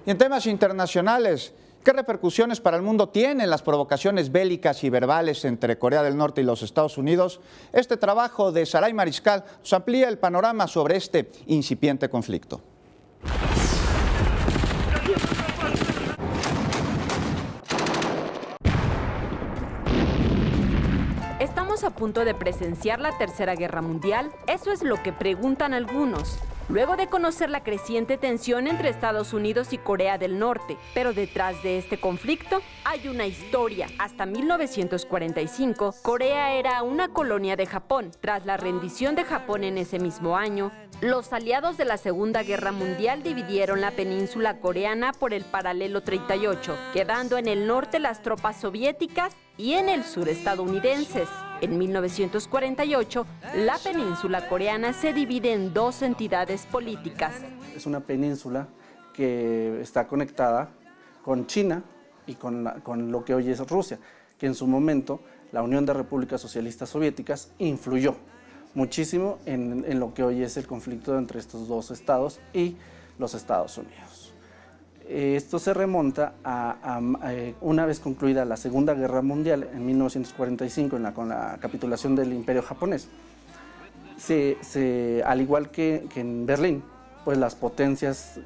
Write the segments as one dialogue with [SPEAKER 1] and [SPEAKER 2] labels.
[SPEAKER 1] Y en temas internacionales, ¿qué repercusiones para el mundo tienen las provocaciones bélicas y verbales entre Corea del Norte y los Estados Unidos? Este trabajo de Saray Mariscal nos amplía el panorama sobre este incipiente conflicto.
[SPEAKER 2] ¿Estamos a punto de presenciar la Tercera Guerra Mundial? Eso es lo que preguntan algunos, luego de conocer la creciente tensión entre Estados Unidos y Corea del Norte. Pero detrás de este conflicto hay una historia. Hasta 1945, Corea era una colonia de Japón. Tras la rendición de Japón en ese mismo año, los aliados de la Segunda Guerra Mundial dividieron la península coreana por el paralelo 38, quedando en el norte las tropas soviéticas y en el sur estadounidenses. En 1948, la península coreana se divide en dos entidades políticas.
[SPEAKER 3] Es una península que está conectada con China y con lo que hoy es Rusia, que en su momento la Unión de Repúblicas Socialistas Soviéticas influyó muchísimo en lo que hoy es el conflicto entre estos dos estados y los Estados Unidos. Esto se remonta a una vez concluida la Segunda Guerra Mundial, en 1945, con la capitulación del Imperio japonés. Al igual que en Berlín, pues las potencias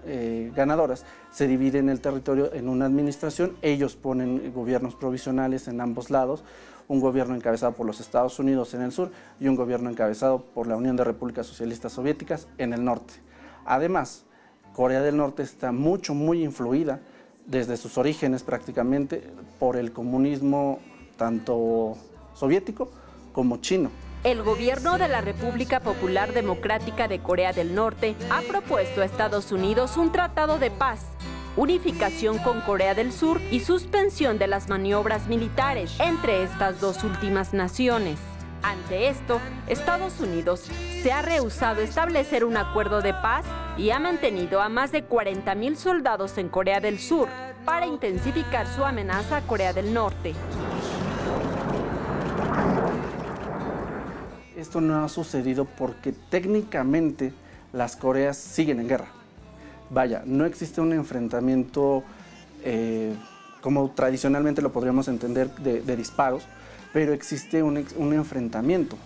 [SPEAKER 3] ganadoras se dividen el territorio en una administración. Ellos ponen gobiernos provisionales en ambos lados, un gobierno encabezado por los Estados Unidos en el sur y un gobierno encabezado por la Unión de Repúblicas Socialistas Soviéticas en el norte. Además, Corea del Norte está muy influida desde sus orígenes prácticamente por el comunismo tanto soviético como chino.
[SPEAKER 2] El gobierno de la República Popular Democrática de Corea del Norte ha propuesto a Estados Unidos un tratado de paz, unificación con Corea del Sur y suspensión de las maniobras militares entre estas dos últimas naciones. Ante esto, Estados Unidos se ha rehusado a establecer un acuerdo de paz y ha mantenido a más de 40,000 soldados en Corea del Sur para intensificar su amenaza a Corea del Norte.
[SPEAKER 3] Esto no ha sucedido porque técnicamente las Coreas siguen en guerra. Vaya, no existe un enfrentamiento como tradicionalmente lo podríamos entender de disparos, pero existe un enfrentamiento.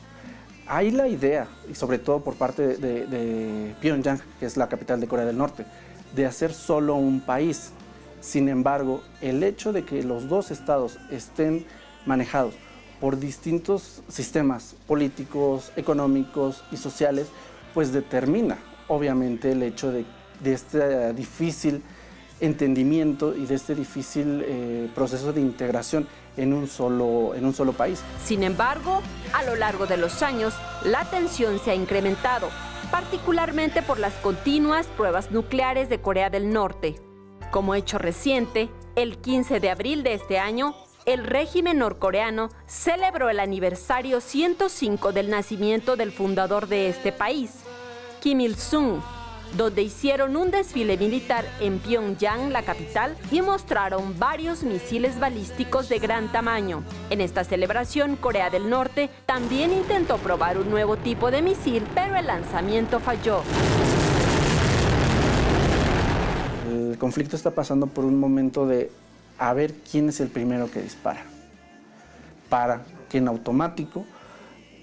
[SPEAKER 3] Hay la idea, y sobre todo por parte de Pyongyang, que es la capital de Corea del Norte, de hacer solo un país. Sin embargo, el hecho de que los dos estados estén manejados por distintos sistemas políticos, económicos y sociales, pues determina obviamente el hecho de este difícil entendimiento y de este difícil proceso de integración en un solo país.
[SPEAKER 2] Sin embargo, a lo largo de los años, la tensión se ha incrementado, particularmente por las continuas pruebas nucleares de Corea del Norte. Como hecho reciente, el 15 de abril de este año, el régimen norcoreano celebró el aniversario 105 del nacimiento del fundador de este país, Kim Il-sung, donde hicieron un desfile militar en Pyongyang, la capital, y mostraron varios misiles balísticos de gran tamaño. En esta celebración, Corea del Norte también intentó probar un nuevo tipo de misil, pero el lanzamiento falló.
[SPEAKER 3] El conflicto está pasando por un momento de a ver quién es el primero que dispara, para que en automático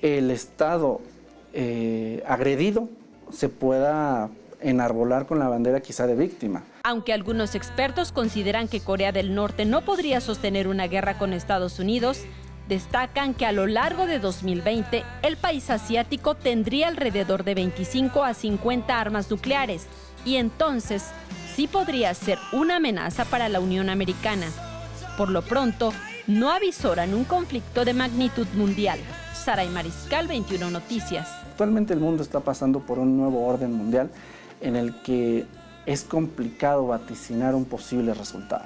[SPEAKER 3] el Estado agredido se pueda enarbolar con la bandera quizá de víctima.
[SPEAKER 2] Aunque algunos expertos consideran que Corea del Norte no podría sostener una guerra con Estados Unidos, destacan que a lo largo de 2020 el país asiático tendría alrededor de 25 a 50 armas nucleares y entonces sí podría ser una amenaza para la Unión Americana. Por lo pronto, no avisoran un conflicto de magnitud mundial. Saray Mariscal, 21 Noticias.
[SPEAKER 3] Actualmente el mundo está pasando por un nuevo orden mundial en el que es complicado vaticinar un posible resultado.